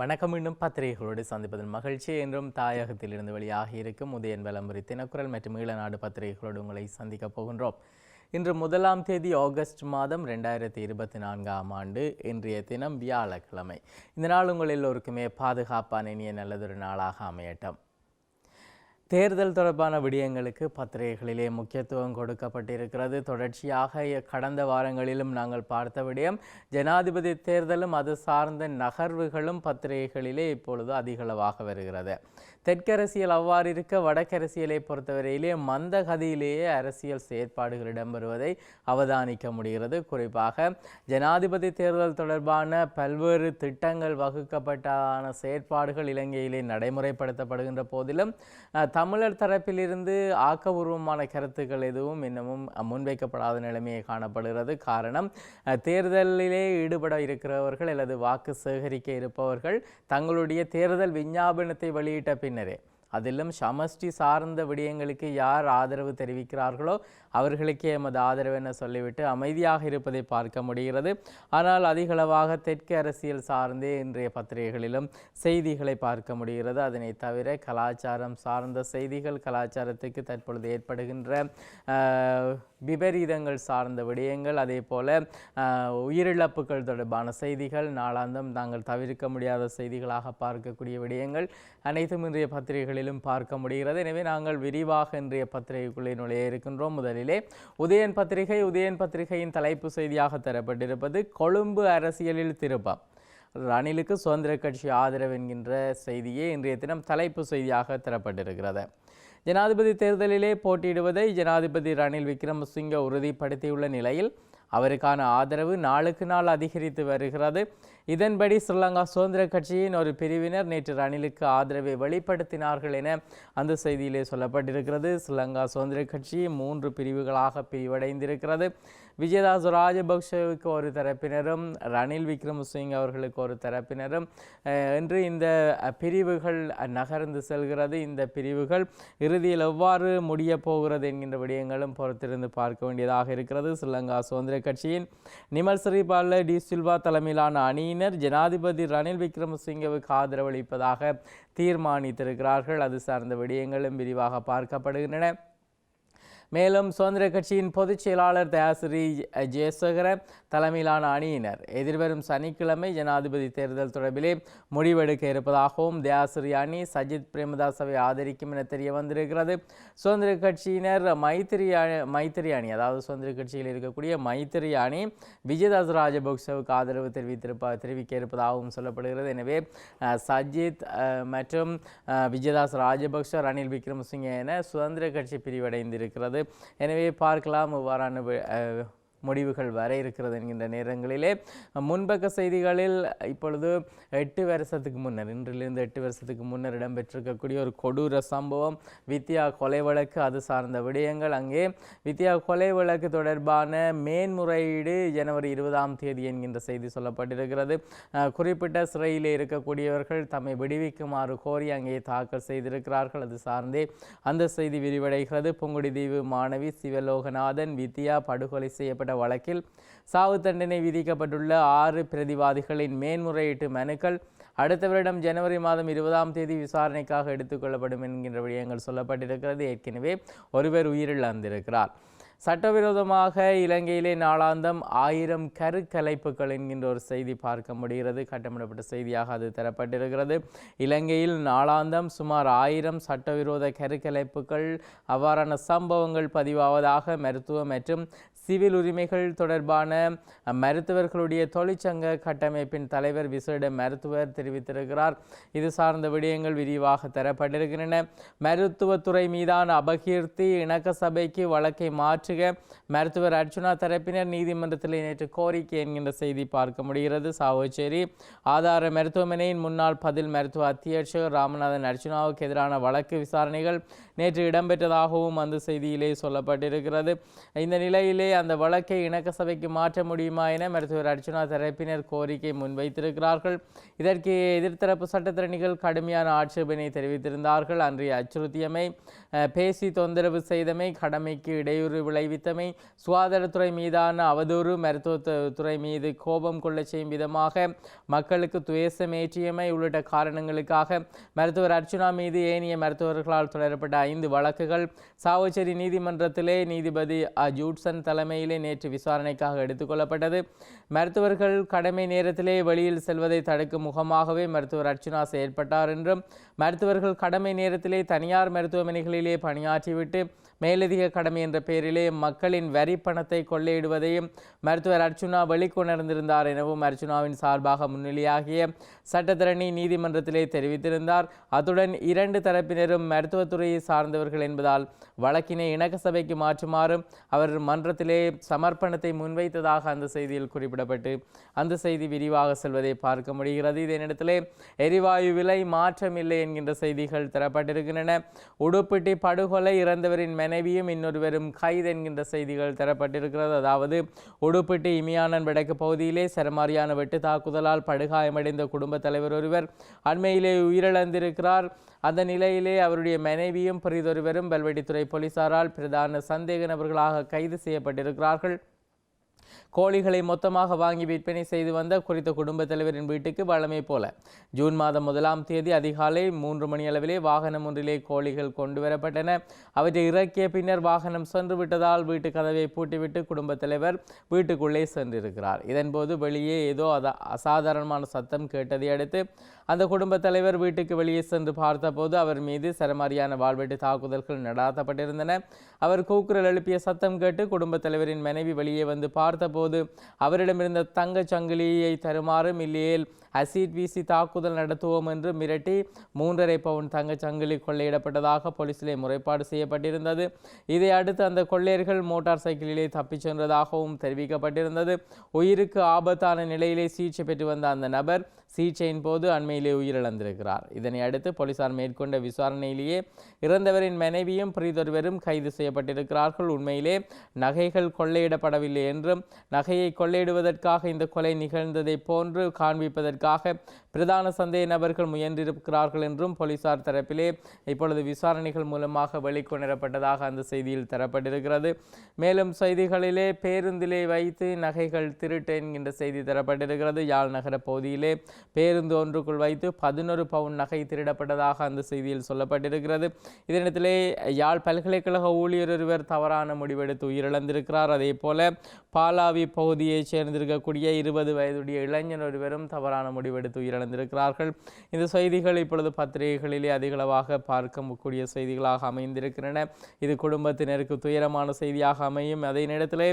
வணக்கம். மீண்டும் பத்திரிகைகளோடு சந்திப்பதன் மகிழ்ச்சி. என்றும் தாயகத்திலிருந்து வெளியாகி இருக்கும் உதயன் விளம்பரி தினக்குரல் மற்றும் ஈழநாடு பத்திரிகைகளோடு உங்களை சந்திக்கப் போகின்றோம். இன்று 1ஆம் தேதி ஆகஸ்ட் மாதம் 2024ஆம் ஆண்டு. இன்றைய தினம் வியாழக்கிழமை. இந்த நாள் உங்கள் எல்லோருக்குமே பாதுகாப்பான இனிய நல்லதொரு நாளாக அமையட்டும். தேர்தல் தொடர்பான விடயங்களுக்கு பத்திரிகைகளிலே முக்கியத்துவம் கொடுக்கப்பட்டிருக்கிறது. தொடர்ச்சியாக கடந்த வாரங்களிலும் நாங்கள் பார்த்த விடயம் ஜனாதிபதி தேர்தலும் அது சார்ந்த நகர்வுகளும் பத்திரிகைகளிலே இப்பொழுது அதிகளவாக வருகிறது. தெற்கரசியல் அவ்வாறு இருக்க வடக்கரசியலை பொறுத்தவரையிலே மந்த கதியிலேயே அரசியல் செயற்பாடுகள் இடம்பெறுவதை அவதானிக்க முடிகிறது. குறிப்பாக ஜனாதிபதி தேர்தல் தொடர்பான பல்வேறு திட்டங்கள் வகுக்கப்பட்டான செயற்பாடுகள் இலங்கையிலே நடைமுறைப்படுத்தப்படுகின்ற போதிலும் தமிழர் தரப்பிலிருந்து ஆக்கபூர்வமான கருத்துக்கள் எதுவும் இன்னமும் முன்வைக்கப்படாத நிலைமையை காணப்படுகிறது. காரணம், தேர்தலிலே ஈடுபட இருக்கிறவர்கள் அல்லது வாக்கு சேகரிக்க இருப்பவர்கள் தங்களுடைய தேர்தல் விஞ்ஞாபனத்தை வெளியிட்ட பின்னரே அதிலும் சமஷ்டி சார்ந்த விடயங்களுக்கு யார் ஆதரவு தெரிவிக்கிறார்களோ அவர்களுக்கே எமது ஆதரவு என சொல்லிவிட்டு அமைதியாக இருப்பதை பார்க்க முடிகிறது. ஆனால் அதிகளவாக தெற்கு அரசியல் சார்ந்தே இன்றைய பத்திரிகைகளிலும் செய்திகளை பார்க்க முடிகிறது. அதனை தவிர கலாச்சாரம் சார்ந்த செய்திகள், கலாச்சாரத்துக்கு தற்பொழுது ஏற்படுகின்ற விபரீதங்கள் சார்ந்த விடயங்கள், அதே போல உயிரிழப்புகள் தொடர்பான செய்திகள், நாளாந்தம் நாங்கள் தவிர்க்க முடியாத செய்திகளாக பார்க்கக்கூடிய விடயங்கள் அனைத்தும் இன்றைய பத்திரிகைகளிலும் பார்க்க முடிகிறது. எனவே நாங்கள் விரிவாக இன்றைய பத்திரிகைக்குள்ளே நுழைய இருக்கின்றோம். முதலிலே உதயன் பத்திரிகை. உதயன் பத்திரிகையின் தலைப்பு செய்தியாக தரப்பட்டிருப்பது கொழும்பு அரசியலில் திருப்பம், ரணிலுக்கு சுதந்திர கட்சி ஆதரவு என்கின்ற செய்தியே இன்றைய தினம் தலைப்பு செய்தியாக தரப்பட்டிருக்கிறது. ஜனாதிபதி தேர்தலிலே போட்டியிடுவதை ஜனாதிபதி ரணில் விக்ரமசிங்க உறுதிப்படுத்தியுள்ள நிலையில் அவருக்கான ஆதரவு நாளுக்கு நாள் அதிகரித்து வருகிறது. இதன்படி ஸ்ரீலங்கா சுதந்திர கட்சியின் ஒரு பிரிவினர் நேற்று ரணிலுக்கு ஆதரவை வெளிப்படுத்தினார்கள் என அந்த செய்தியிலே சொல்லப்பட்டிருக்கிறது. ஸ்ரீலங்கா சுதந்திர கட்சி 3 பிரிவுகளாக பிரிவடைந்திருக்கிறது. விஜயதாஸ் ராஜபக்ஷவுக்கு ஒரு தரப்பினரும் ரணில் விக்ரமசிங்க அவர்களுக்கு ஒரு தரப்பினரும் என்று இந்த பிரிவுகள் நகர்ந்து செல்கிறது. இந்த பிரிவுகள் இறுதியில் எவ்வாறு முடிய போகிறது என்கின்ற விடயங்களும் பொறுத்திருந்து பார்க்க வேண்டியதாக இருக்கிறது. ஸ்ரீலங்கா சுதந்திர கட்சியின் நிமல் சிறிபால டி சில்வா தலைமையிலான அணியினர் ஜனாதிபதி ரணில் விக்ரமசிங்கவுக்கு ஆதரவளிப்பதாக தீர்மானித்திருக்கிறார்கள். அது சார்ந்த விடயங்களும் விரிவாக பார்க்கப்படுகின்றன. மேலும் சுதந்திர கட்சியின் பொதுச் செயலாளர் தயாசிறி ஜெயசேகர தலைமையிலான அணியினர் எதிர்வரும் சனிக்கிழமை ஜனாதிபதி தேர்தல் தொடர்பிலே முடிவெடுக்க இருப்பதாகவும் தயாசிறி அணி சஜித் பிரேமதாசவை ஆதரிக்கும் என தெரிய வந்திருக்கிறது. சுதந்திர கட்சியினர் மைத்திரி அணி, அதாவது சுதந்திர கட்சியில் இருக்கக்கூடிய மைத்திரி அணி விஜயதாஸ் ராஜபக்சவுக்கு ஆதரவு தெரிவிக்க இருப்பதாகவும் சொல்லப்படுகிறது. எனவே சஜித் மற்றும் விஜயதாஸ் ராஜபக்ச, ரணில் விக்ரமசிங்க என சுதந்திர கட்சி பிரிவடைந்திருக்கிறது. எனவே பார்க்கலாம் இவ்வாறான முடிவுகள் வர இருக்கிறது என்கின்ற நேரங்களிலே முன்பக்க செய்திகளில் இப்பொழுது 8 வருஷத்துக்கு முன்னர், இன்றிலிருந்து 8 வருஷத்துக்கு முன்னர் இடம்பெற்றிருக்கக்கூடிய ஒரு கொடூர சம்பவம் வித்யா கொலை வழக்கு, அது சார்ந்த விடயங்கள். அங்கே வித்யா கொலை வழக்கு தொடர்பான மேன்முறையீடு ஜனவரி 20ஆம் தேதி என்கின்ற செய்தி சொல்லப்பட்டிருக்கிறது. குறிப்பிட்ட சிறையிலே இருக்கக்கூடியவர்கள் தம்மை விடுவிக்குமாறு கோரி அங்கே தாக்கல் செய்திருக்கிறார்கள். அது சார்ந்தே அந்த செய்தி விரிவடைகிறது. புங்குடிதீவு மாணவி சிவலோகநாதன் வித்யா படுகொலை செய்யப்பட்ட வழக்கில் சாவு தண்டனை விதிக்கப்பட்டுள்ள 6 பிரதிவாதிகளின் மேன்முறையீட்டு மனுக்கள் அடுத்த வருடம் ஜனவரி மாதம் 20ஆம் தேதி விசாரணைக்காக எடுத்துக்கொள்ளப்படும் என்கின்ற விடயங்கள் சொல்லப்பட்டிருக்கிறது. ஏற்கனவே ஒருவர் உயிரிழந்திருக்கிறார். சட்டவிரோதமாக இலங்கையிலே நாளாந்தம் 1000 கருக்கலைப்புகள் என்கின்ற ஒரு செய்தி பார்க்க முடிகிறது. கட்டமிடப்பட்ட செய்தியாக அது தரப்பட்டிருக்கிறது. இலங்கையில் நாளாந்தம் சுமார் 1000 சட்டவிரோத கருக்கலைப்புகள் அவ்வாறான சம்பவங்கள் பதிவாவதாக மருத்துவ மற்றும் சிவில் உரிமைகள் தொடர்பான மருத்துவர்களுடைய தொழிற்சங்க கட்டமைப்பின் தலைவர் விசேட மருத்துவர் தெரிவித்திருக்கிறார். இது சார்ந்த விடயங்கள் விரிவாக தரப்பட்டிருக்கின்றன. மருத்துவத்துறை மீதான அபகீர்த்தி இணக்க சபைக்கு வழக்கை மாற்றுக மருத்துவர் அர்ச்சுனா தரப்பினர் நீதிமன்றத்தில் நேற்று கோரிக்கை என்கின்ற செய்தி பார்க்க முடிகிறது. சாவச்சேரி ஆதார மருத்துவமனையின் முன்னாள் பதில் மருத்துவ அத்தியட்சகர் ராமநாதன் அர்ச்சுனாவுக்கு எதிரான வழக்கு விசாரணைகள் நேற்று இடம்பெற்றதாகவும் அந்த செய்தியிலே சொல்லப்பட்டிருக்கிறது. இந்த நிலையிலே அந்த வழக்கை இணக்க சபைக்கு மாற்ற முடியுமா என மருத்துவர் அர்ச்சுனா தரப்பினர் கோரிக்கை முன்வைத்திருக்கிறார்கள். இதற்கு எதிர்த்தரப்பு சட்டத்திறனிகள் கடுமையான ஆட்சேபனை தெரிவித்திருந்தார்கள். அன்றைய அச்சுறுத்தியமை, பேசி தொந்தரவு செய்தமை, கடமைக்கு இடையூறு விளை விளைவித்தமை, சுகாதாரத்துறை மீதான அவதூறு, மருத்துவத்துறை மீது கோபம் கொள்ள செய்யும் விதமாக மக்களுக்கு துவேஷம் ஏற்றியமை உள்ளிட்ட காரணங்களுக்காக மருத்துவர் அர்ச்சுனா மீது ஏனைய மருத்துவர்களால் தொடரப்பட்ட 5 வழக்குகள் சாவச்சேரி நீதிமன்றத்திலே நீதிபதி ஜூட்சன் தலைமையிலே நேற்று விசாரணைக்காக எடுத்துக்கொள்ளப்பட்டது. மருத்துவர்கள் கடமை நேரத்திலே வெளியில் செல்வதை தடுக்கும் முகமாகவே மருத்துவர் அர்ச்சுனா செயற்பட்டார் என்றும், மருத்துவர்கள் கடமை நேரத்திலே தனியார் மருத்துவமனைகளிலே பணியாற்றிவிட்டு மேலதிக கடமை என்ற பெயரிலே மக்களின் வரி பணத்தை கொள்ளையிடுவதையும் மருத்துவர் அர்ச்சுனா வெளிக்கொணர்ந்திருந்தார் எனவும் அர்ச்சுனாவின் சார்பாக முன்னிலையாகிய சட்டத்தரணி நீதிமன்றத்திலே தெரிவித்திருந்தார். அத்துடன் 2 தரப்பினரும் மருத்துவத்துறையை சார்ந்தவர்கள் என்பதால் வழக்கினை இணக்க சபைக்கு மாற்றுமாறும் அவர் மன்றத்திலே சமர்ப்பணத்தை முன்வைத்ததாக அந்த செய்தியில் குறிப்பிடப்பட்டு அந்த செய்தி விரிவாக செல்வதை பார்க்க முடிகிறது. இதனிடத்திலே எரிவாயு விலை மாற்றமில்லை என்கின்ற செய்திகள் தரப்பட்டிருக்கின்றன. உடுப்பிட்டி படுகொலை, இறந்தவரின் மனைவியும் இன்னொருவரும் கைது என்கின்ற செய்திகள் தரப்பட்டிருக்கிறது. அதாவது உடுப்பிட்டி இமியானன் வடக்கு பகுதியிலே சரமாரியான வெட்டு தாக்குதலால் படுகாயமடைந்த குடும்பத் தலைவர் ஒருவர் அண்மையிலே உயிரிழந்திருக்கிறார். அந்த நிலையிலே அவருடைய மனைவியும் பிரிதொருவரும் பல்வெட்டித்துறை போலீசாரால் பிரதான சந்தேக நபர்களாக கைது செய்யப்பட்டிருக்கிறார்கள். கோழிகளை மொத்தமாக வாங்கி விற்பனை செய்து வந்த குறித்த குடும்பத் தலைவரின் வீட்டுக்கு வழமை போல ஜூன் மாதம் 1ஆம் தேதி அதிகாலை 3 மணி அளவிலே வாகனம் ஒன்றிலே கோழிகள் கொண்டு வரப்பட்டன. அவற்றை இறக்கிய பின்னர் வாகனம் சென்று விட்டதால் வீட்டு கதவை பூட்டிவிட்டு குடும்பத் தலைவர் வீட்டுக்குள்ளே சென்றிருக்கிறார். இதன்போது வெளியே ஏதோ அசாதாரணமான சத்தம் கேட்டதை அடுத்து அந்த குடும்பத் தலைவர் வீட்டுக்கு வெளியே சென்று பார்த்தபோது அவர் மீது சரமாரியான வாள்வெட்டு தாக்குதல்கள் நடாத்தப்பட்டிருந்தன. அவர் கூக்குரல் எழுப்பிய சத்தம் கேட்டு குடும்பத் தலைவரின் மனைவி வெளியே வந்து பார்த்தபோது அவரிடமிருந்த தங்கச் சங்கிலியை தருமாறும், இல்லையேல் அசிட் வீசி தாக்குதல் நடத்துவோம் என்று மிரட்டி 3.5 பவுன் தங்கச் சங்கிலி கொள்ளையிடப்பட்டதாக போலீசிலே முறைப்பாடு செய்யப்பட்டிருந்தது. இதை அடுத்து அந்த கொள்ளையர்கள் மோட்டார் சைக்கிளிலே தப்பிச் சென்றதாகவும் தெரிவிக்கப்பட்டிருந்தது. உயிருக்கு ஆபத்தான நிலையிலே சிகிச்சை பெற்று வந்த அந்த நபர் சிகிச்சையின் போது அண்மையிலே உயிரிழந்திருக்கிறார். இதனை அடுத்து போலீசார் மேற்கொண்ட விசாரணையிலேயே இறந்தவரின் மனைவியும் பிரிதொருவரும் கைது செய்யப்பட்டிருக்கிறார்கள். உண்மையிலே நகைகள் கொள்ளையிடப்படவில்லை என்றும், நகையை கொள்ளையிடுவதற்காக இந்த கொலை நிகழ்ந்ததை போன்று காண்பிப்பதற்காக பிரதான சந்தேக நபர்கள் முயன்றிருக்கிறார்கள் என்றும் போலீசார் தரப்பிலே இப்பொழுது விசாரணைகள் மூலமாக வெளிக்கொணரப்பட்டதாக அந்த செய்தியில் தரப்பட்டிருக்கிறது. மேலும் செய்திகளிலே பேருந்திலே வைத்து நகைகள் திருட்டு என்கின்ற செய்தி தரப்பட்டிருக்கிறது. யாழ் நகர பகுதியிலே பேருந்து ஒன்றுக்குள் வைத்து 11 பவுன் நகை திருடப்பட்டதாக அந்த செய்தியில் சொல்லப்பட்டிருக்கிறது. இதனிடத்திலே யாழ் பல்கலைக்கழக ஊழியர் ஒருவர் தவறான முடிவெடுத்து உயிரிழந்திருக்கிறார். அதே போல பாலாவி பகுதியைச் சேர்ந்திருக்கக்கூடிய 20 வயதுடைய இளைஞர் ஒருவரும் தவறான முடிவெடுத்து உயிரிழந்திருக்கிறார்கள். இந்த செய்திகள் இப்பொழுது பத்திரிகைகளிலே அதிகளவாக பார்க்கக்கூடிய செய்திகளாக அமைந்திருக்கின்றன. இது குடும்பத்தினருக்கு துயரமான செய்தியாக அமையும். அதே நேரத்திலே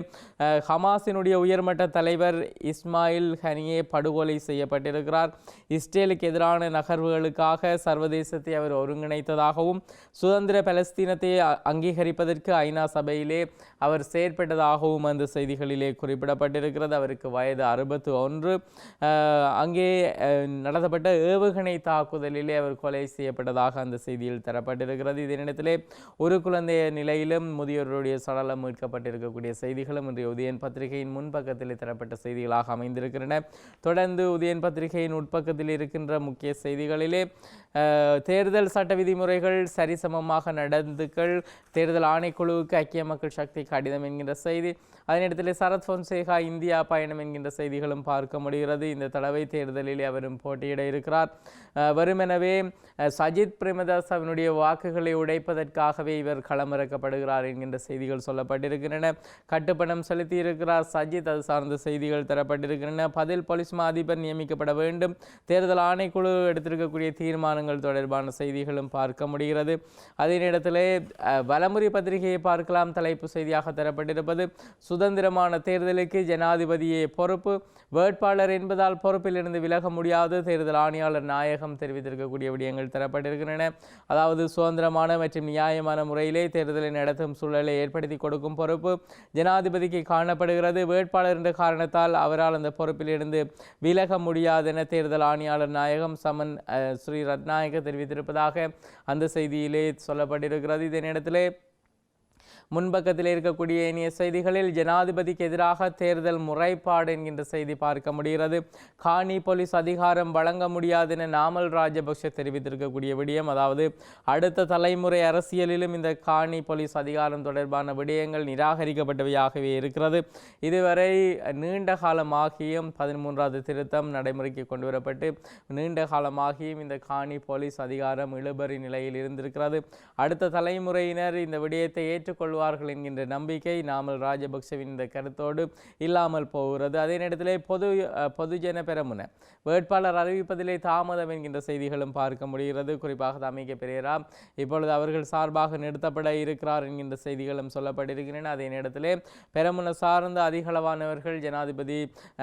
ஹமாஸினுடைய உயர்மட்ட தலைவர் இஸ்மாயில் ஹனியே படுகொலை செய்யப்பட்டிருக்கிறார். இஸ்ரேலுக்கு எதிரான நகர்வுகளுக்காக சர்வதேசத்தை அவர் ஒருங்கிணைத்ததாகவும் சுதந்திர பலஸ்தீனத்தை அங்கீகரிப்பதற்கு ஐநா சபையிலே அவர் செயற்பட்டதாகவும் அந்த செய்திகளிலே குறிப்பிடப்பட்டிருக்கிறது. அவருக்கு வயது 61. அங்கே நடத்தப்பட்ட ஏவுகணை தாக்குதலிலே அவர் கொலை செய்யப்பட்டதாக அந்த செய்தியில் தரப்பட்டிருக்கிறது. இதனிடத்திலே ஒரு குழந்தைய நிலையிலும் முதியோருடைய சடலம் மீட்கப்பட்டிருக்கக்கூடிய செய்திகளும் இன்றைய உதயன் பத்திரிகையின் முன்பக்கத்திலே தரப்பட்ட செய்திகளாக அமைந்திருக்கின்றன. தொடர்ந்து உதயன் பத்திரிகையின் உட்பக்கத்தில் இருக்கின்ற முக்கிய செய்திகளிலே தேர்தல் சட்ட விதிமுறைகள் சரிசமமாக நடந்துக்கள், தேர்தல் ஆணைக்குழுவுக்கு ஐக்கிய மக்கள் சக்தி கடிதம் என்கின்ற செய்தி. அதனிடத்தில் சரத் பொன்சேகா இந்தியா பயணம் என்கின்ற செய்திகளும் பார்க்க முடிகிறது. இந்த தடவை தேர்தலில் அவரும் போட்டியிட இருக்கிறார். வெறுமெனவே சஜித் பிரேமதாசவினுடைய வாக்குகளை உடைப்பதற்காகவே இவர் களமிறக்கப்படுகிறார் என்கின்ற செய்திகள் சொல்லப்பட்டிருக்கின்றன. கட்டுப்பணம் செலுத்தி இருக்கிறார் சஜித், அது சார்ந்த செய்திகள் தரப்பட்டிருக்கின்றன. பதில் போலீஸ் மா அதிபர் நியமிக்கப்பட வேண்டும், தேர்தல் ஆணைக்குழு எடுத்திருக்கக்கூடிய தீர்மானங்கள் தொடர்பான செய்திகளும் பார்க்க முடிகிறது. அதே நேரத்திலே வலமுறை பத்திரிகையை பார்க்கலாம். தலைப்பு செய்தியாக தரப்பட்டிருப்பது சுதந்திரமான தேர்தலுக்கு ஜனாதிபதியே பொறுப்பு, வேட்பாளர் என்பதால் பொறுப்பிலிருந்து விலக முடியாது, தேர்தல் ஆணையாளர் நாயகம் தெரிவித்திருக்கக்கூடிய விடயங்கள் தரப்பட்டிருக்கின்றன. அதாவது சுதந்திரமான மற்றும் நியாயமான முறையிலே தேர்தலை நடத்தும் சூழலை ஏற்படுத்தி கொடுக்கும் பொறுப்பு ஜனாதிபதிக்கு காணப்படுகிறது. வேட்பாளர் என்ற காரணத்தால் அவரால் அந்த பொறுப்பிலிருந்து விலக முடியாது என தேர்தல் ஆணையாளர் நாயகம் சமன் ஸ்ரீ ரத்நாயக தெரிவித்திருப்பதாக அந்த செய்தியிலே சொல்லப்பட்டிருக்கிறது. இதே நேரத்திலே முன்பக்கத்தில் இருக்கக்கூடிய இனிய செய்திகளில் ஜனாதிபதிக்கு எதிராக தேர்தல் முறைப்பாடு என்கின்ற செய்தி பார்க்க முடிகிறது. காணி போலீஸ் அதிகாரம் வழங்க முடியாது என நாமல் ராஜபக்ஷ தெரிவித்திருக்கக்கூடிய விடயம், அதாவது அடுத்த தலைமுறை அரசியலிலும் இந்த காணி போலீஸ் அதிகாரம் தொடர்பான விடயங்கள் நிராகரிக்கப்பட்டவையாகவே இருக்கிறது. இதுவரை நீண்ட காலமாகியும் 13வது திருத்தம் நடைமுறைக்கு கொண்டு வரப்பட்டு நீண்ட காலமாகியும் இந்த காணி போலீஸ் அதிகாரம் இழுபறி நிலையில் இருந்திருக்கிறது. அடுத்த தலைமுறையினர் இந்த விடயத்தை ஏற்றுக்கொள்வார்கள் என்கின்ற நம்பிக்கை நாமல் ராஜபக்சவின் இந்த கருத்தோடு இல்லாமல் போகிறது. அதே நேரத்திலே பொதுஜன பெரமுன வேட்பாளர் அறிவிப்பதிலே தாமதம் என்கின்ற செய்திகளும் பார்க்க முடிகிறது. குறிப்பாக தமிக பெரேரா இப்பொழுது அவர்கள் சார்பாக நிறுத்தப்பட இருக்கிறார் என்கின்ற செய்திகளும் சொல்லப்பட்டிருக்கின்றன. அதே நேரத்திலே பெரமுன சார்ந்த அதிகளவானவர்கள் ஜனாதிபதி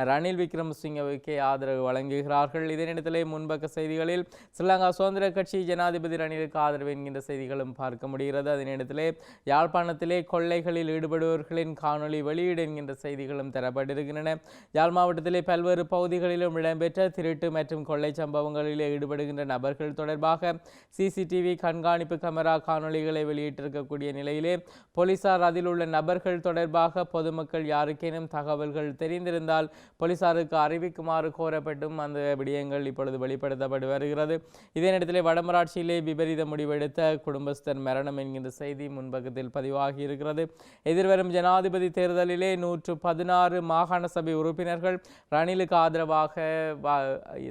ரணில் விக்ரமசிங்கவுக்கே ஆதரவு வழங்குகிறார்கள். இதே நேரத்திலே முன்பக்க செய்திகளில் ஸ்ரீலங்கா சுதந்திர கட்சி ஜனாதிபதி ரணிலுக்கு ஆதரவு என்கின்ற செய்திகளும் பார்க்க முடிகிறது. அதே நேரத்திலே யாழ்ப்பாணத்திலே கொள்ளைகளில் ஈடுபடுபவர்களின் காணொலி வெளியீடு என்கின்ற செய்திகளும் தரப்பட்டிருக்கின்றன. யாழ் மாவட்டத்திலே பல்வேறு பகுதிகளிலும் இடம்பெற்ற திருட்டு மற்றும் கொள்ளை சம்பவங்களிலே ஈடுபடுகின்ற நபர்கள் தொடர்பாக சிசிடிவி கண்காணிப்பு கேமரா காணொலிகளை வெளியிட்டிருக்கக்கூடிய நிலையிலே போலீசார் அதில் உள்ள நபர்கள் தொடர்பாக பொதுமக்கள் யாருக்கேனும் தகவல்கள் தெரிந்திருந்தால் போலீசாருக்கு அறிவிக்குமாறு கோரப்பட்டும் அந்த விடயங்கள் இப்பொழுது வெளிப்படுத்தப்பட்டு வருகிறது. இதே நேரத்திலே வடமராட்சியிலே விபரீத முடிவெடுத்த குடும்பஸ்தர் மரணம் என்கின்ற செய்தி முன்பக்கத்தில் பதிவாகி இருக்கிறது. எதிர்வரும் ஜனாதிபதி தேர்தலிலே 116 மாகாண சபை உறுப்பினர்கள் ரணிலுக்கு ஆதரவாக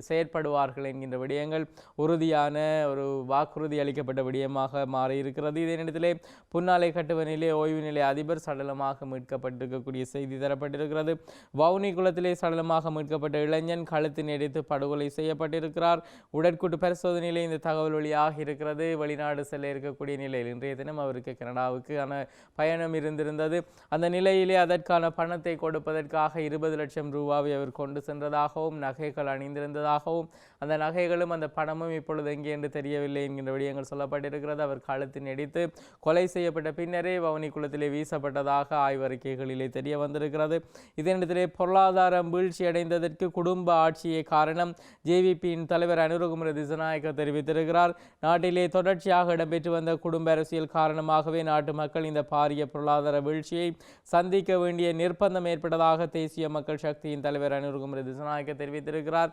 செயற்படுவார்கள் என்கின்ற விடயங்கள் உறுதியான ஒரு வாக்குறுதி அளிக்கப்பட்ட விடயமாக மாறியிருக்கிறது. இதே நேரத்திலே புன்னாலை கட்டுவனிலே ஓய்வு நிலை அதிபர் சடலமாக மீட்கப்பட்டிருக்கக்கூடிய செய்தி தரப்பட்டிருக்கிறது. வவுனி குளத்திலே சடலமாக மீட்கப்பட்ட இளைஞன் கழுத்து நெடித்து படுகொலை செய்யப்பட்டிருக்கிறார். உடற்கூட்டு பரிசோதனையிலே இந்த தகவல் வெளியாக இருக்கிறது. வெளிநாடு செல்ல இருக்கக்கூடிய நிலையில் இன்றைய தினம் அவருக்கு கனடாவுக்கான பயணம் இருந்திருந்தது. அந்த நிலையிலே அதற்கான பணத்தை கொடுப்பதற்காக 20 லட்சம் ரூபாவை அவர் கொண்டு சென்றதாகவும் நகைகள் அணிந்திருந்ததாகவும் அந்த நகைகளும் அந்த பணமும் இப்பொழுது எங்கே என்று தெரியவில்லை என்கின்ற விடயங்கள் சொல்லப்பட்டிருக்கிறது. அவர் கழுத்தில் நெடித்து கொலை செய்யப்பட்ட பின்னரே வவுனி குளத்திலே வீசப்பட்டதாக ஆய்வறிக்கைகளிலே தெரிய வந்திருக்கிறது. இதனிடத்திலே பொருளாதாரம் வீழ்ச்சி அடைந்ததற்கு குடும்ப ஆட்சியே காரணம் ஜேவிபியின் தலைவர் அனுரகுமார திசாநாயக்க தெரிவித்திருக்கிறார். நாட்டிலே தொடர்ச்சியாக இடம்பெற்று வந்த குடும்ப அரசியல் காரணமாகவே நாட்டு மக்கள் இந்த பாரிய பொருளாதார வீழ்ச்சியை சந்திக்க வேண்டிய நிர்பந்தம் ஏற்பட்டதாக தேசிய மக்கள் சக்தியின் தலைவர் அனுரகுமார திசாநாயக்க தெரிவித்திருக்கிறார்.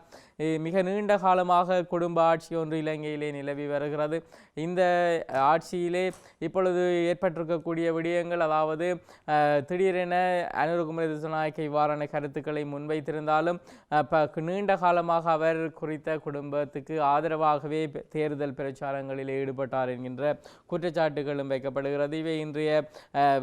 மிக நீண்ட காலமாக குடும்ப ஆட்சி ஒன்று இலங்கையிலே நிலவி வருகிறது. இந்த ஆட்சியிலே இப்பொழுது ஏற்பட்டிருக்கக்கூடிய விடயங்கள், அதாவது திடீரென அனுரகுமார திசாநாயக்க இவ்வாறான கருத்துக்களை முன்வைத்திருந்தாலும் நீண்ட காலமாக அவர் குறித்த குடும்பத்துக்கு ஆதரவாகவே தேர்தல் பிரச்சாரங்களில் ஈடுபட்டார் என்கின்ற குற்றச்சாட்டுகளும் வைக்கப்படுகிறது. இவை இன்றைய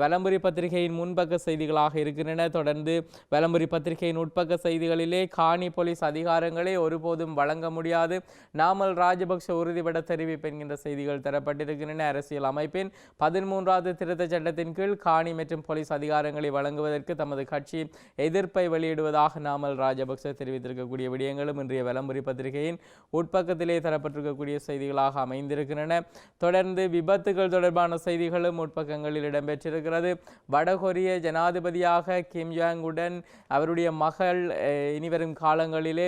வலம்புரி பத்திரிகையின் முன்பக்க செய்திகளாக இருக்கின்றன. தொடர்ந்து வலம்புரி பத்திரிகையின் உட்பக்க செய்திகளிலே காணி போலீஸ் அதிகாரங்களை ஒருபோதும் வழங்க முடியாது, நாமல் ராஜபக்ஷ உறுதிபட தெரிவிப்பு என்கின்ற செய்திகள் தரப்பட்டிருக்கின்றன. அரசியல் அமைப்பின் 13வது திருத்த சட்டத்தின் கீழ் காணி மற்றும் போலீஸ் அதிகாரங்களை வழங்குவதற்கு தமது கட்சி எதிர்ப்பை வெளியிடுவதாக நாமல் ராஜபக்ஷ தெரிவித்திருக்கக்கூடிய விடயங்களும் இன்றைய வலம்புரி பத்திரிகையின் உட்பக்கத்திலே தரப்பட்டிருக்கக்கூடிய செய்திகளாக அமைந்திருக்கின்றன. தொடர்ந்து விபத்துகள் தொடர்பான செய்திகளும் உட்பக்கங்களில் இடம்பெற்றிருக்கிறது. வடகொரிய ஜனாதிபதியாக கிம் ஜாங் உடன் அவருடைய மகள் இனிவரும் காலங்களிலே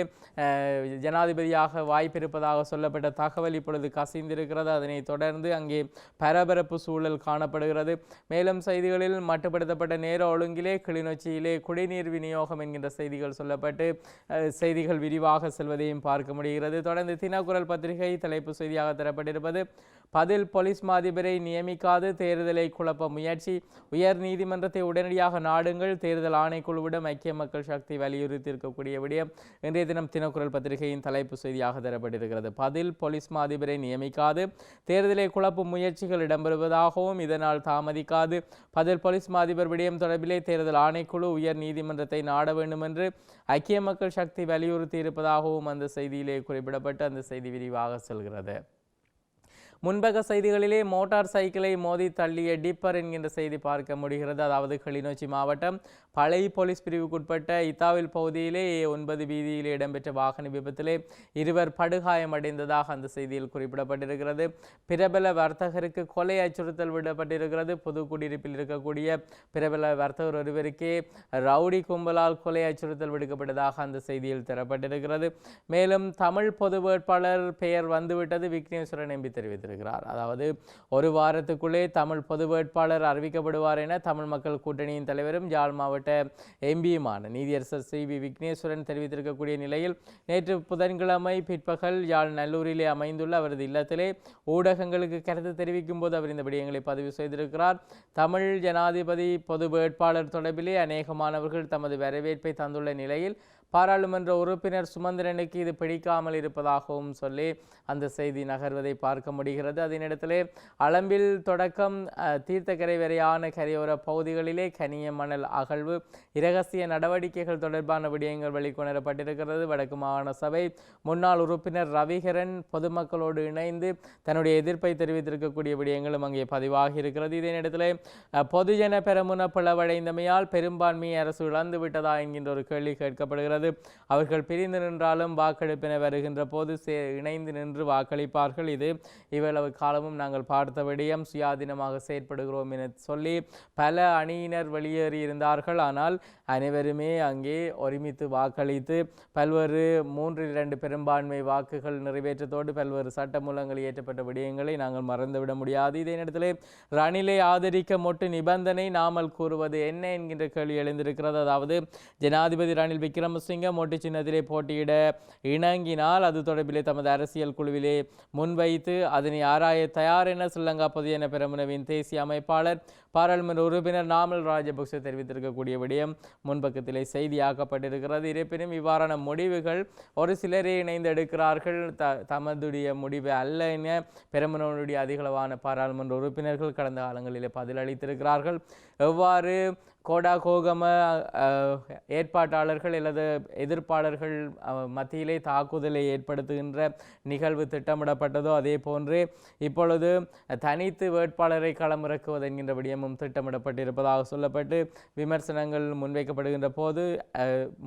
ஜனாதிபதியாக வாய்ப்பிருப்பதாக சொல்லப்பட்ட தகவல் இப்பொழுது கசிந்திருக்கிறது. அதனை தொடர்ந்து அங்கே பரபரப்பு சூழல் காணப்படுகிறது. மேலும் செய்திகளில் மட்டுப்படுத்தப்பட்ட நேர ஒழுங்கிலே கிளிநொச்சியிலே குடிநீர் விநியோகம் என்கின்ற செய்திகள் சொல்லப்பட்டு செய்திகள் விரிவாக செல்வதையும் பார்க்க முடிகிறது. தொடர்ந்து தினக்குரல் பத்திரிகை தலைப்பு செய்தியாக தரப்பட்டிருப்பது பதில் போலீஸ் மாதிபரை நியமிக்காது தேர்தலை குழப்ப முயற்சி, உயர் நீதிமன்றத்தை உடனடியாக நாடுங்கள், தேர்தல் ஆணைக்குழுவிடம் ஐக்கிய மக்கள் சக்தி வலியுறுத்தி இருக்கக்கூடிய விடயம் இன்றைய தினம் தினக்குரல் பத்திரிகையின் தலைப்பு செய்தியாக தரப்பட்டிருக்கிறது. பதில் போலீஸ் மாதிபரை நியமிக்காது தேர்தலை குழப்பும் முயற்சிகள் இடம்பெறுவதாகவும் இதனால் தாமதிக்காது பதில் போலீஸ் மாதிபர் விடயம் தொடர்பிலே தேர்தல் ஆணைக்குழு உயர் நீதிமன்றத்தை நாட வேண்டும் என்று ஐக்கிய மக்கள் சக்தி வலியுறுத்தி இருப்பதாகவும் அந்த செய்தியிலே குறிப்பிடப்பட்டு அந்த செய்தி விரிவாக செல்கிறது. முன்பக செய்திகளிலே மோட்டார் சைக்கிளை மோதி தள்ளிய டிப்பர் என்கின்ற செய்தி பார்க்க முடிகிறது. அதாவது கிளிநொச்சி மாவட்டம் பழைய போலீஸ் பிரிவுக்குட்பட்ட இத்தாவில் பகுதியிலே 9 வீதியிலே இடம்பெற்ற வாகன விபத்திலே 2 படுகாயமடைந்ததாக அந்த செய்தியில் குறிப்பிடப்பட்டிருக்கிறது. பிரபல வர்த்தகருக்கு கொலை அச்சுறுத்தல் விடப்பட்டிருக்கிறது. புதுக்குடியிருப்பில் இருக்கக்கூடிய பிரபல வர்த்தகர் ஒருவருக்கே ரவுடி கும்பலால் கொலை அச்சுறுத்தல் விடுக்கப்பட்டதாக அந்த செய்தியில் தரப்பட்டிருக்கிறது. மேலும் தமிழ் பொது வேட்பாளர் பெயர் வந்துவிட்டது விக்னேஸ்வரன் எம்பி தெரிவித்திருக்கிறார். தெரிவித்திருக்கிறார். அதாவது ஒரு வாரத்துக்குள்ளே தமிழ் பொது வேட்பாளர் அறிவிக்கப்படுவார் என தமிழ் மக்கள் கூட்டணியின் தலைவரும் யாழ் மாவட்ட எம்பியுமான நீதியரசர் சி.வி. விக்னேஸ்வரன் தெரிவித்திருக்கக்கூடிய நிலையில் நேற்று புதன்கிழமை பிற்பகல் யாழ் நல்லூரிலே அமைந்துள்ள அவரது இல்லத்திலே ஊடகங்களுக்கு கருத்து தெரிவிக்கும் போது அவர் இந்த விடயங்களை பதிவு செய்திருக்கிறார். தமிழ் ஜனாதிபதி பொது வேட்பாளர் தொடர்பிலே அநேகமானவர்கள் தமது வரவேற்பை தந்துள்ள நிலையில் பாராளுமன்ற உறுப்பினர் சுமந்திரனுக்கு இது பிடிக்காமல் இருப்பதாகவும் சொல்லி அந்த செய்தி நகர்வதை பார்க்க முடிகிறது. அதனிடத்திலே அளம்பில் தொடக்கம் தீர்த்தக்கரை வரையான கரையோர பகுதிகளிலே கனிய மணல் அகழ்வு இரகசிய நடவடிக்கைகள் தொடர்பான விடயங்கள் வெளிக்கொணரப்பட்டிருக்கிறது. வடக்கு மாகாண சபை முன்னாள் உறுப்பினர் ரவிகரன் பொதுமக்களோடு இணைந்து தன்னுடைய எதிர்ப்பை தெரிவித்திருக்கக்கூடிய விடயங்களும் அங்கே பதிவாகி இருக்கிறது. இதனிடத்திலே பொதுஜன பெரமுன பிளவடைந்தமையால் பெரும்பான்மையை அரசு இழந்து விட்டதா என்கின்ற ஒரு கேள்வி கேட்கப்படுகிறது. அவர்கள் பிரிந்து நின்றாலும் வாக்கெடுப்பின வருகின்ற போது இணைந்து நின்று வாக்களிப்பார்கள். இது இவ்வளவு காலமும் நாங்கள் பார்த்த விடயம். சுயாதீனமாக செயற்படுகிறோம் என சொல்லி பல அணியினர் வெளியேறி இருந்தார்கள். ஆனால் அனைவருமே அங்கே ஒருமித்து வாக்களித்து பல்வேறு 3/2 பெரும்பான்மை வாக்குகள் நிறைவேற்றத்தோடு பல்வேறு சட்டமூலங்கள் இயற்றப்பட்ட விடயங்களை நாங்கள் மறந்துவிட முடியாது. இதே நேரத்தில் ரணிலை ஆதரிக்க மொட்டு நிபந்தனை நாமல் கூறுவது என்ன என்கின்ற கேள்வி எழுந்திருக்கிறது. அதாவது ஜனாதிபதி ரணில் விக்ரமசிங்க மொட்டு சின்னத்திலே போட்டியிட இணங்கினால் அது தொடர்பிலே தமது அரசியல் குழுவிலே முன்வைத்து அதனை ஆராய தயார் என ஸ்ரீலங்கா பொதுஜன பெரமுனவின் தேசிய அமைப்பாளர் பாராளுமன்ற உறுப்பினர் நாமல் ராஜபக்ச தெரிவித்திருக்கக்கூடிய விடயம் முன்பக்கத்திலே செய்தியாக்கப்பட்டிருக்கிறது. இருப்பினும் இவ்வாறான முடிவுகள் ஒரு சிலரே இணைந்து எடுக்கிறார்கள். தமதுடைய முடிவு அல்ல என பெரமுனவுடைய அதிகளவான பாராளுமன்ற உறுப்பினர்கள் கடந்த காலங்களிலே பதிலளித்திருக்கிறார்கள். எவ்வாறு கோடா கோகம ஏற்பாட்டாளர்கள் அல்லது எதிர்ப்பாளர்கள் மத்தியிலே தாக்குதலை ஏற்படுத்துகின்ற நிகழ்வு திட்டமிடப்பட்டதோ அதே போன்று இப்பொழுது தனித்து வேட்பாளரை களமிறக்குவது என்கின்ற விடயமும் திட்டமிடப்பட்டிருப்பதாக சொல்லப்பட்டு விமர்சனங்கள் முன்வைக்கப்படுகின்ற போது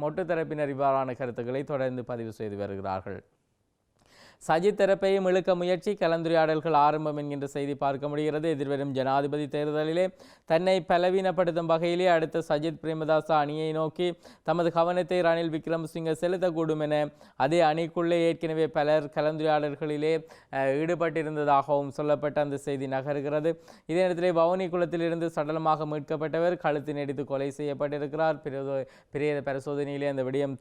மொட்டு தரப்பினர் இவ்வாறான கருத்துக்களை தொடர்ந்து பதிவு செய்து வருகிறார்கள். சஜித் தரப்பையும் இழுக்க முயற்சி கலந்துரையாடல்கள் ஆரம்பம் என்கின்ற செய்தி பார்க்க முடிகிறது. எதிர்வரும் ஜனாதிபதி தேர்தலிலே தன்னை பலவீனப்படுத்தும் வகையிலே அடுத்த சஜித் பிரேமதாச அணியை நோக்கி தமது கவனத்தை ரணில் விக்ரமசிங்க செலுத்தக்கூடும் என அதே அணிக்குள்ளே ஏற்கனவே பலர் கலந்துரையாடல்களிலே ஈடுபட்டிருந்ததாகவும் சொல்லப்பட்ட அந்த செய்தி நகர்கிறது. இதே நேரத்திலே வவுனி குளத்திலிருந்து சடலமாக மீட்கப்பட்டவர் கழுத்து நெடித்து கொலை செய்யப்பட்டிருக்கிறார். பிரேத பரிசோதனையிலே அந்த விடயம்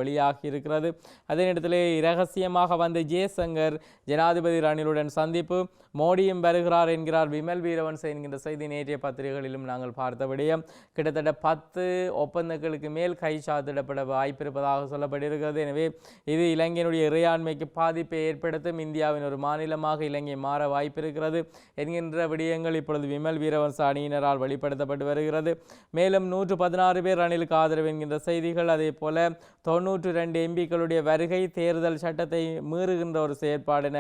வெளியாகி இருக்கிறது. அதே நேரத்திலே இரகசியமாக வந்த ஜெயசங்கர் ஜனாதிபதி ரணிலுடன் சந்திப்பு மோடியும் வருகிறார் என்கிறார் விமல் வீரவன்ச என்கின்ற செய்தி நேற்றைய பத்திரிகைகளிலும் நாங்கள் பார்த்த விடயம். கிட்டத்தட்ட 10 ஒப்பந்தங்களுக்கு மேல் கைச்சாத்திடப்பட வாய்ப்பிருப்பதாக சொல்லப்பட்டிருக்கிறது. எனவே இது இலங்கையினுடைய இறையாண்மைக்கு பாதிப்பை ஏற்படுத்தும், இந்தியாவின் ஒரு மாநிலமாக இலங்கை மாற வாய்ப்பிருக்கிறது என்கின்ற விடயங்கள் இப்பொழுது விமல் வீரவன்ச அணியினரால் வெளிப்படுத்தப்பட்டு வருகிறது. மேலும் 116 பேர் ரணிலுக்கு ஆதரவு என்கின்ற செய்திகள், அதே போல 92 எம்பிக்களுடைய வருகை தேர்தல் சட்டத்தை மீறுகின்ற ஒரு செயற்பாடு என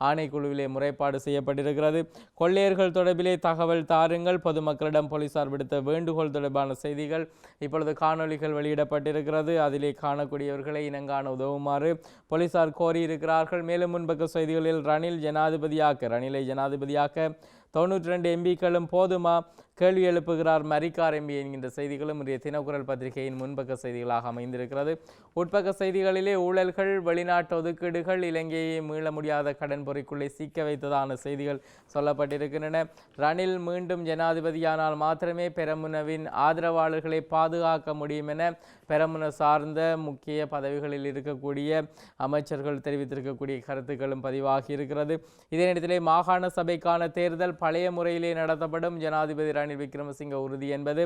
ஆணைக்குழுவிலே முறைப்பாடு செய்யப்பட்டிருக்கிறது. கொள்ளையர்கள் தொடர்பிலே தகவல் தாருங்கள், பொதுமக்களிடம் போலீசார் விடுத்த வேண்டுகோள் தொடர்பான செய்திகள் இப்பொழுது காணொலிகள் வெளியிடப்பட்டிருக்கிறது. அதிலே காணக்கூடியவர்களை இனங்காண உதவுமாறு போலீசார் கோரியிருக்கிறார்கள். மேலும் முன்பக்க செய்திகளில் ரணிலை ஜனாதிபதியாக்க 92 எம்பிக்களும் போதுமா கேள்வி எழுப்புகிறார் மரிக்கார் எம்பி என்கின்ற செய்திகளும் இன்றைய தினக்குரல் பத்திரிகையின் முன்பக்க செய்திகளாக அமைந்திருக்கிறது. உட்பக்க செய்திகளிலே ஊழல்கள், வெளிநாட்டு ஒதுக்கீடுகள், இலங்கையை மீள முடியாத கடன் பொறிக்குள்ளே சிக்க வைத்ததான செய்திகள் சொல்லப்பட்டிருக்கின்றன. ரணில் மீண்டும் ஜனாதிபதியானால் மாத்திரமே பெரமுனவின் ஆதரவாளர்களை பாதுகாக்க முடியும் என பெரமுன சார்ந்த முக்கிய பதவிகளில் இருக்கக்கூடிய அமைச்சர்கள் தெரிவித்திருக்கக்கூடிய கருத்துக்களும் பதிவாகி இருக்கிறது. இதே நேரத்திலே மாகாண சபைக்கான தேர்தல் பழைய முறையிலே நடத்தப்படும், ஜனாதிபதி ரணில் விக்ரமசிங்க உறுதி என்பது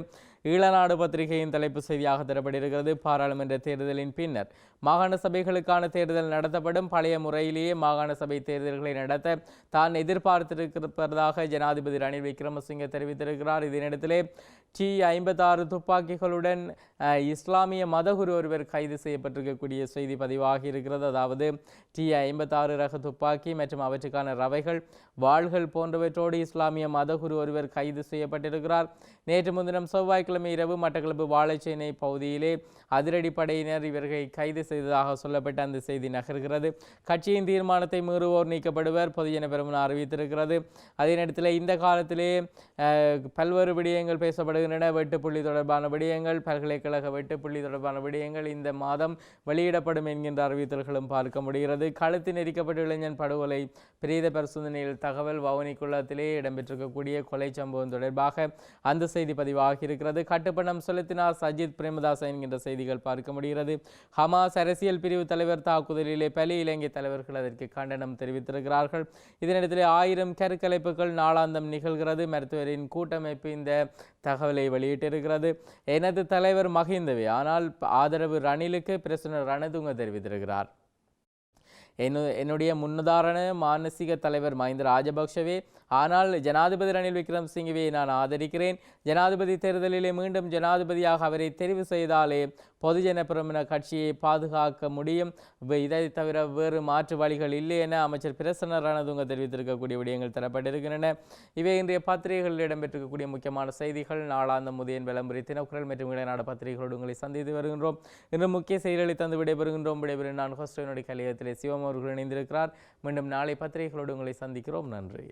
ஈழநாடு பத்திரிகையின் தலைப்பு செய்தியாக தரப்பட்டிருக்கிறது. பாராளுமன்ற தேர்தலின் பின்னர் மாகாண சபைகளுக்கான தேர்தல் நடத்தப்படும், பழைய முறையிலேயே மாகாண சபை தேர்தல்களை நடத்த தான் எதிர்பார்த்திருப்பதாக ஜனாதிபதி ரணில் விக்ரமசிங்க தெரிவித்திருக்கிறார். இதனிடத்திலே T-56 துப்பாக்கிகளுடன் இஸ்லாமிய மதகுரு ஒருவர் கைது செய்யப்பட்டிருக்கக்கூடிய செய்தி பதிவாகி இருக்கிறது. அதாவது T-56 ரக துப்பாக்கி மற்றும் அவற்றுக்கான ரவைகள், வாள்கள் போன்றவற்றோடு இஸ்லாமிய மதகுரு ஒருவர் கைது செய்யப்பட்டிருக்கிறார். தெரிவித்திருக்கிறார். நேற்று முன்தினம் செவ்வாய்க்கிழமை இரவு மட்டக்களப்பு வாழைச்சேனை பகுதியிலே அதிரடிப்படையினர் இவர்களை கைது செய்ததாக சொல்லப்பட்ட அந்த செய்தி நகர்கிறது. கட்சியின் தீர்மானத்தை மீறுவோர் நீக்கப்படுவர் பொதுஜன பெரமுன அறிவித்திருக்கிறது. அதே நேரத்தில் இந்த காலத்திலே பல்வேறு விடயங்கள் பேசப்படுகின்றன. வெட்டுப்புள்ளி தொடர்பான விடயங்கள், பல்கலைக்கழக வெட்டுப்புள்ளி தொடர்பான விடயங்கள் இந்த மாதம் வெளியிடப்படும் என்கின்ற அறிவித்தல்களும் பார்க்க முடிகிறது. கழுத்து நெரிக்கப்பட்ட இளைஞன் படுகொலை பிரேத பரிசோதனையில் தகவல் வவுனிக்குளத்திலே இடம்பெற்றிருக்கக்கூடிய கொலை சம்பவம் தொடர்பாக அந்த செய்தி பதிவாகி இருக்கிறது. கட்டுப்பணம் செலுத்தினார் சஜித் பிரேமதாஸ் என்கின்ற செய்திகள் பார்க்க முடிகிறது. ஹமாஸ் அரசியல் பிரிவு தலைவர் தாக்குதலிலே பல இலங்கை தலைவர்கள் அதற்கு கண்டனம் தெரிவித்திருக்கிறார்கள். இதனிடத்திலே 1000 கருக்கலைப்புகள் நாளாந்தம் நிகழ்கிறது. மருத்துவரின் கூட்டமைப்பு இந்த தகவலை வெளியிட்டிருக்கிறது. எனது தலைவர் மகிந்தவே, ஆனால் ஆதரவு ரணிலுக்கு பிரசுனர் ரணதுங்க தெரிவித்திருக்கிறார். என்னுடைய முன்னுதாரண மானசீக தலைவர் மஹிந்த ராஜபக்ஷவே, ஆனால் ஜனாதிபதி ரணில் விக்ரமசிங்கவே நான் ஆதரிக்கிறேன். ஜனாதிபதி தேர்தலிலே மீண்டும் ஜனாதிபதியாக அவரை தெரிவு செய்தாலே பொதுஜன பெரமுன கட்சியை பாதுகாக்க முடியும். இதை தவிர வேறு மாற்று வழிகள் இல்லை என அமைச்சர் பிரசன்ன ரணதுங்க தெரிவித்திருக்கக்கூடிய விடயங்கள் தரப்பட்டிருக்கின்றன. இவை இன்றைய பத்திரிகைகளில் இடம்பெற்றிருக்கக்கூடிய முக்கியமான செய்திகள். நாளாந்த முதியன் விளம்பரி தினக்குரல் மற்றும் இளைநாடு பத்திரிகைகளோடு உங்களை சந்தித்து வருகின்றோம். இன்று முக்கிய செய்திகளை தந்து விடைபெறுகின்றோம். விடைபெறும் நான் ஹோஸ்டனுடைய கலையகத்திலே சிவம் அவர்கள் இணைந்திருக்கிறார். மீண்டும் நாளை பத்திரிகைகளோடு உங்களை சந்திக்கிறோம். நன்றி.